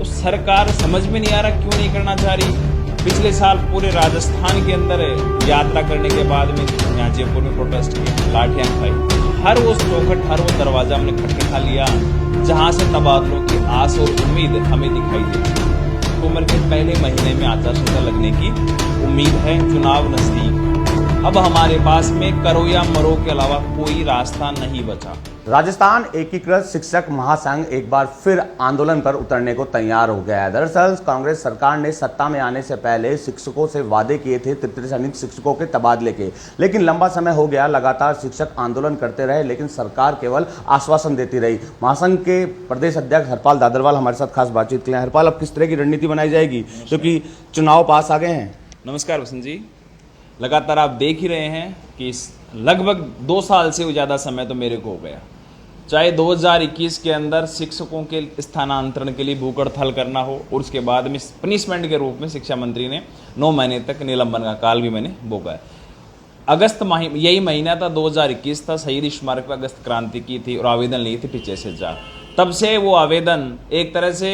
तो सरकार समझ में नहीं आ रहा क्यों नहीं करना चाह रही। पिछले साल पूरे राजस्थान के अंदर यात्रा करने के बाद में यहाँ जयपुर में प्रोटेस्ट किया, लाठियां खाई, हर वो चौखट हर वो दरवाजा हमने खटखटा लिया जहां से तबादलों की आस और उम्मीद हमें दिखाई देती है। अक्टूबर के पहले महीने में आचार संहिता लगने की उम्मीद है, चुनाव नजदीक। अब हमारे पास में करो या मरो के अलावा कोई रास्ता नहीं बचा। राजस्थान एकीकृत शिक्षक महासंघ एक बार फिर आंदोलन पर उतरने को तैयार हो गया है। दरअसल कांग्रेस सरकार ने सत्ता में आने से पहले शिक्षकों से वादे किए थे तृतीय सैनिक शिक्षकों के तबादले के, लेकिन लंबा समय हो गया लगातार शिक्षक आंदोलन करते रहे, लेकिन सरकार केवल आश्वासन देती रही। महासंघ के प्रदेश अध्यक्ष हरपाल दादरवाल हमारे साथ खास बातचीत के लिए। हरपाल, अब किस तरह की रणनीति बनाई जाएगी क्योंकि चुनाव पास आ गए हैं? नमस्कार वसंत जी, लगातार आप देख ही रहे हैं कि लगभग 2 साल से ज़्यादा समय तो मेरे को हो गया, चाहे 2021 के अंदर शिक्षकों के स्थानांतरण के लिए भूख हड़ताल करना हो और उसके बाद में पनिशमेंट के रूप में शिक्षा मंत्री ने 9 महीने तक निलंबन का काल भी मैंने भोगा है। अगस्त यही महीना था, 2021 था, शहीद स्मारक पर अगस्त क्रांति की थी और आवेदन लिए थे पीछे से जा। तब से वो आवेदन एक तरह से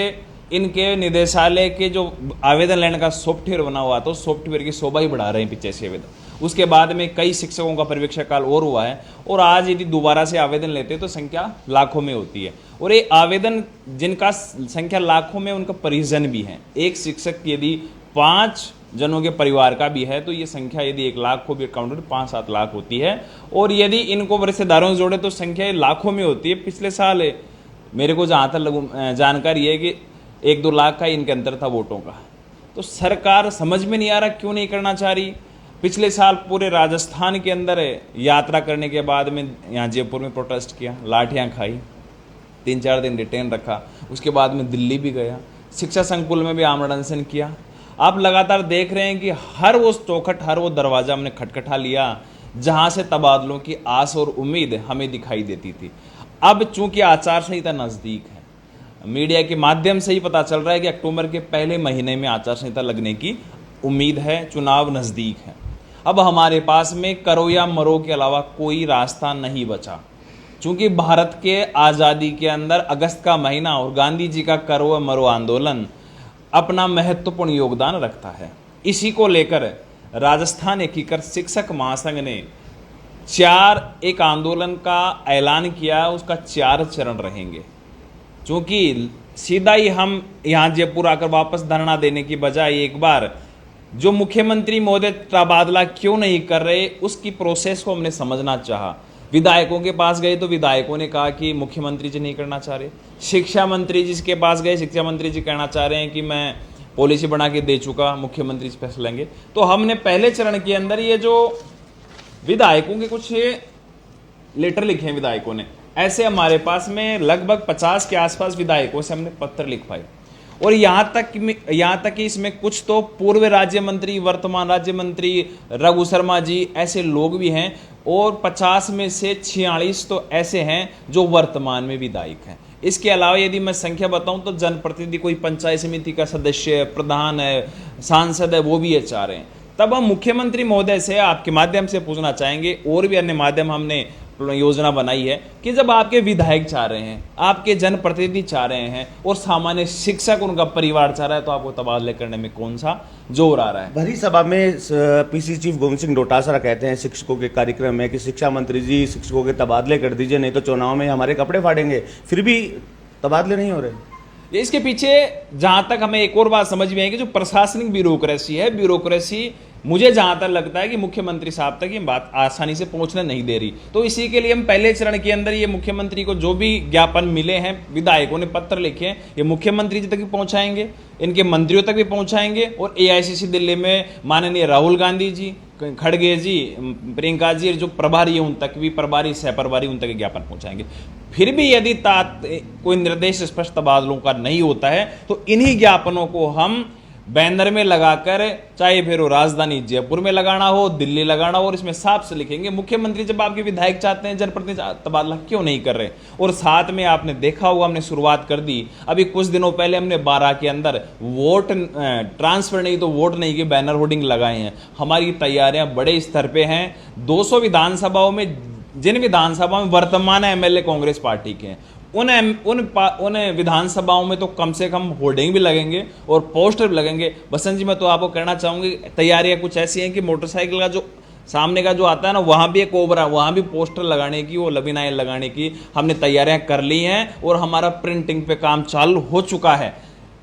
इनके निदेशालय के जो आवेदन लेने का सॉफ्टवेयर बना हुआ था, सॉफ्टवेयर की शोभा ही बढ़ा रहे हैं पीछे से आवेदन। उसके बाद में कई शिक्षकों का परिवीक्षा काल और हुआ है और आज यदि दोबारा से आवेदन लेते हैं तो संख्या लाखों में होती है। और ये आवेदन जिनका संख्या लाखों में, उनका परिजन भी है। एक शिक्षक यदि 5 जनों के परिवार का भी है तो ये संख्या यदि 1 लाख को भी काउंट करें 5-7 लाख होती है। और यदि इनको रिश्तेदारों से जोड़े तो संख्या लाखों में होती है। पिछले साल मेरे को जहाँ तक जानकारी है कि 1-2 लाख का इनके अंतर था वोटों का। तो सरकार समझ में नहीं आ रहा क्यों नहीं करना चाह रही। पिछले साल पूरे राजस्थान के अंदर यात्रा करने के बाद में यहाँ जयपुर में प्रोटेस्ट किया, लाठियां खाई, 3-4 दिन डिटेन रखा, उसके बाद में दिल्ली भी गया, शिक्षा संकुल में भी आमरण अनशन किया। आप लगातार देख रहे हैं कि हर वो चौखट हर वो दरवाजा हमने खटखटा लिया जहाँ से तबादलों की आस और उम्मीद हमें दिखाई देती थी। अब चूंकि आचार संहिता नज़दीक है, मीडिया के माध्यम से ही पता चल रहा है कि अक्टूबर के पहले महीने में आचार संहिता लगने की उम्मीद है, चुनाव नज़दीक है। अब हमारे पास में करो या मरो के अलावा कोई रास्ता नहीं बचा। चूंकि भारत के आज़ादी के अंदर अगस्त का महीना और गांधी जी का करो या मरो आंदोलन अपना महत्वपूर्ण योगदान रखता है। इसी को लेकर राजस्थान एकीकृत शिक्षक महासंघ ने एक आंदोलन का ऐलान किया, उसका 4 चरण रहेंगे। क्योंकि सीधा ही हम यहाँ जयपुर आकर वापस धरना देने की बजाय एक बार जो मुख्यमंत्री महोदय तबादला क्यों नहीं कर रहे उसकी प्रोसेस को हमने समझना चाहा। विधायकों के पास गए तो विधायकों ने कहा कि मुख्यमंत्री जी नहीं करना चाह रहे। शिक्षा मंत्री जी के पास गए, शिक्षा मंत्री जी कहना चाह रहे हैं कि मैं पॉलिसी बना के दे चुका, मुख्यमंत्री जी फैसला लेंगे। तो हमने पहले चरण के अंदर ये जो विधायकों के कुछ लेटर लिखे हैं विधायकों ने, ऐसे हमारे पास में लगभग 50 के आसपास विधायकों से हमने पत्र लिखवाए। और यहाँ तक कि इसमें कुछ तो पूर्व राज्य मंत्री, वर्तमान राज्य मंत्री रघु शर्मा जी ऐसे लोग भी हैं और 50 में से 46 तो ऐसे हैं जो वर्तमान में विधायक हैं। इसके अलावा यदि मैं संख्या बताऊं तो जनप्रतिनिधि, कोई पंचायत समिति का सदस्य, प्रधान है, सांसद है, वो भी ये चाह रहे हैं। तब हम मुख्यमंत्री महोदय से आपके माध्यम से पूछना चाहेंगे, और भी अन्य माध्यम हमने योजना बनाई है कि जब आपके विधायक चाह रहे हैं, आपके जनप्रतिनिधि चाह रहे हैं और सामान्य शिक्षक उनका परिवार चाह रहा है, तो आपको तबादले करने में कौन सा जोर आ रहा है? भरी सभा में पीसी चीफ गोविंद सिंह डोटासरा कहते हैं शिक्षकों के कार्यक्रम में कि शिक्षा मंत्री जी शिक्षकों के तबादले कर दीजिए, नहीं तो चुनाव में हमारे कपड़े फाड़ेंगे। फिर भी तबादले नहीं हो रहे। इसके पीछे जहां तक हमें एक और बात समझ में आई कि जो प्रशासनिक ब्यूरोक्रेसी है, ब्यूरोक्रेसी मुझे जहां तक लगता है कि मुख्यमंत्री साहब तक ये बात आसानी से पहुंचने नहीं दे रही। तो इसी के लिए हम पहले चरण के अंदर ये मुख्यमंत्री को जो भी ज्ञापन मिले हैं, विधायकों ने पत्र लिखे हैं, ये मुख्यमंत्री जी तक भी पहुंचाएंगे, इनके मंत्रियों तक भी पहुंचाएंगे और एआईसीसी दिल्ली में माननीय राहुल गांधी जी, खड़गे जी, प्रियंका जी जो प्रभारी है उन तक भी, प्रभारी सह प्रभारी उन तक ज्ञापन पहुंचाएंगे। फिर भी यदि कोई निर्देश स्पष्ट तबादलों का नहीं होता है तो इन्हीं ज्ञापनों को हम बैनर में लगाकर, चाहे फिर वो राजधानी जयपुर में लगाना हो, दिल्ली लगाना हो, और इसमें साफ से लिखेंगे मुख्यमंत्री जब आपके विधायक चाहते हैं जनप्रतिनिधि तबादला क्यों नहीं कर रहे। और साथ में आपने देखा होगा हमने शुरुआत कर दी, अभी कुछ दिनों पहले हमने 12 के अंदर वोट ट्रांसफर नहीं तो वोट नहीं के बैनर होर्डिंग लगाए हैं। हमारी तैयारियां बड़े स्तर पे हैं। 200 विधानसभाओं में, जिन विधानसभा में वर्तमान एमएलए कांग्रेस पार्टी के हैं, उन विधानसभाओं में तो कम से कम होर्डिंग भी लगेंगे और पोस्टर भी लगेंगे। बसंत जी, मैं तो आपको कहना चाहूंगी, तैयारियां कुछ ऐसी हैं कि मोटरसाइकिल का जो सामने का जो आता है ना, वहां भी एक कोबरा, वहां भी पोस्टर लगाने की, वो लबीनाएं लगाने की हमने तैयारियां कर ली हैं और हमारा प्रिंटिंग पे काम चालू हो चुका है।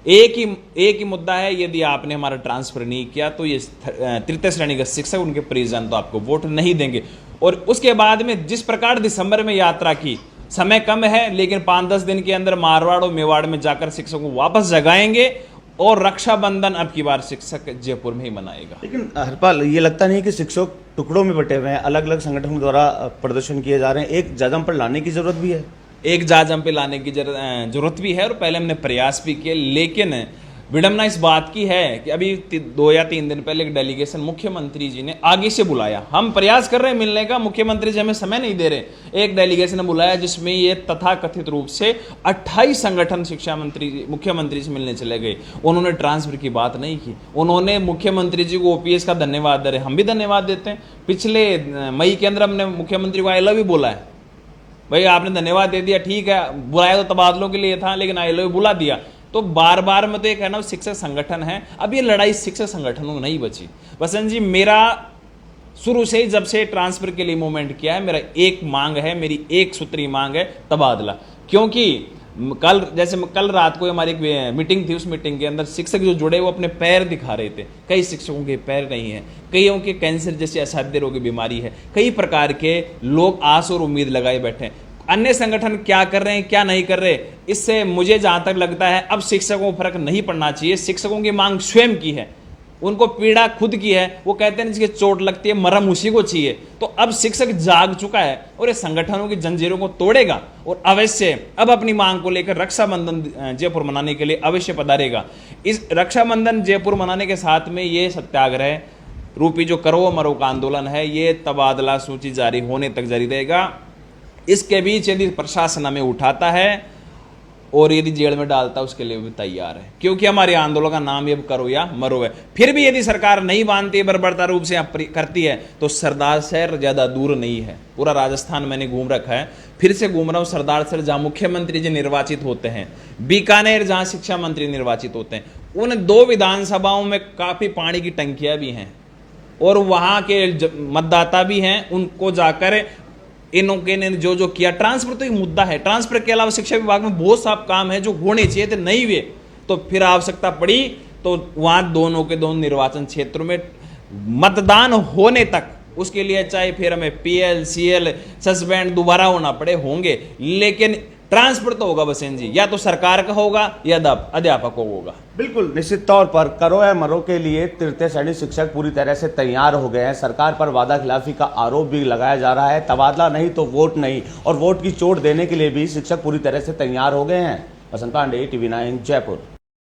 एक ही मुद्दा है, यदि आपने हमारा ट्रांसफर नहीं किया तो ये तृतीय श्रेणी का शिक्षक, उनके परिजन तो आपको वोट नहीं देंगे। और उसके बाद में जिस प्रकार दिसंबर में यात्रा की, समय कम है लेकिन 5-10 दिन के अंदर मारवाड़ और मेवाड़ में जाकर शिक्षकों को वापस जगाएंगे और रक्षाबंधन अब की बार शिक्षक जयपुर में ही मनाएगा। लेकिन हरपाल, ये लगता नहीं कि शिक्षक टुकड़ों में बटे हुए हैं, अलग अलग संगठनों द्वारा प्रदर्शन किए जा रहे हैं, एक जगह पर लाने की जरूरत भी है? एक जाजम पे लाने की जरूरत भी है और पहले हमने प्रयास भी किए, लेकिन विडम्बना इस बात की है कि अभी 2 या 3 दिन पहले एक डेलीगेशन मुख्यमंत्री जी ने आगे से बुलाया। हम प्रयास कर रहे हैं मिलने का, मुख्यमंत्री जी हमें समय नहीं दे रहे। एक डेलीगेशन ने बुलाया जिसमें ये तथाकथित रूप से 28 संगठन शिक्षा मंत्री मुख्यमंत्री से मिलने चले गए। उन्होंने ट्रांसफर की बात नहीं की, उन्होंने मुख्यमंत्री जी को ओपीएस का धन्यवाद दे रहे, हम भी धन्यवाद देते हैं। पिछले मई के अंदर हमने मुख्यमंत्री को आई लव यू बोला है, भाई आपने धन्यवाद दे दिया, ठीक है, बुलाया तो तबादलों के लिए था लेकिन आई लव यू बुला दिया। तो बार बार मैं तो ये कहना, शिक्षक संगठन है, अब ये लड़ाई शिक्षक संगठनों में नहीं बची। बसंत जी, मेरा शुरू से ही जब से ट्रांसफर के लिए मूवमेंट किया है, मेरा एक मांग है, मेरी एक सूत्री मांग है, तबादला। क्योंकि कल रात को हमारी एक मीटिंग थी, उस मीटिंग के अंदर शिक्षक जो जुड़े वो अपने पैर दिखा रहे थे। कई शिक्षकों के पैर नहीं है, कईयों के कैंसर जैसी असाध्य रोग की बीमारी है, कई प्रकार के लोग आस और उम्मीद लगाए बैठे हैं। अन्य संगठन क्या कर रहे हैं क्या नहीं कर रहे, इससे मुझे जहां तक लगता है अब शिक्षकों को फर्क नहीं पड़ना चाहिए। शिक्षकों की मांग स्वयं की है, उनको पीड़ा खुद की है। वो कहते हैं जिसकी चोट लगती है मरहम उसी को चाहिए। तो अब शिक्षक जाग चुका है और ये संगठनों की जंजीरों को तोड़ेगा और अवश्य अब अपनी मांग को लेकर रक्षाबंधन जयपुर मनाने के लिए अवश्य पधारेगा। इस रक्षाबंधन जयपुर मनाने के साथ में ये सत्याग्रह रूपी जो करो मरो का आंदोलन है, ये तबादला सूची जारी होने तक जारी रहेगा। इसके बीच यदि प्रशासन हमें उठाता है और यदि जेल में डालता है, उसके लिए भी तैयार है, क्योंकि हमारे आंदोलन का नाम ये करो या मरो है। फिर भी यदि सरकार नहीं मानती है, बर्बरता रूप से करती है, तो सरदार शहर ज्यादा दूर नहीं है। पूरा राजस्थान मैंने घूम रखा है, फिर से घूम रहा हूं। सरदार शहर जहां मुख्यमंत्री जी निर्वाचित होते हैं, बीकानेर जहां शिक्षा मंत्री निर्वाचित होते हैं, उन 2 विधानसभाओं में काफी पानी की टंकियां भी हैं और वहां के मतदाता भी हैं। उनको जाकर इनके ने जो किया, ट्रांसफर तो एक मुद्दा है, ट्रांसफर के अलावा शिक्षा विभाग में बहुत सा काम है जो होने चाहिए थे, नहीं हुए। तो फिर आवश्यकता पड़ी तो वहां दोनों के दोनों निर्वाचन क्षेत्रों में मतदान होने तक, उसके लिए चाहे फिर हमें पीएल सीएल सस्पेंड दोबारा होना पड़े, होंगे, लेकिन ट्रांसफर तो होगा बसेन जी, या तो सरकार का होगा या अध्यापकों को होगा। बिल्कुल निश्चित तौर पर करो या मरो के लिए तृतीय श्रेणी शिक्षक पूरी तरह से तैयार हो गए हैं। सरकार पर वादा खिलाफी का आरोप भी लगाया जा रहा है, तबादला नहीं तो वोट नहीं, और वोट की चोट देने के लिए भी शिक्षक पूरी तरह से तैयार हो गए हैं। वसंत पांडे, TV9 जयपुर।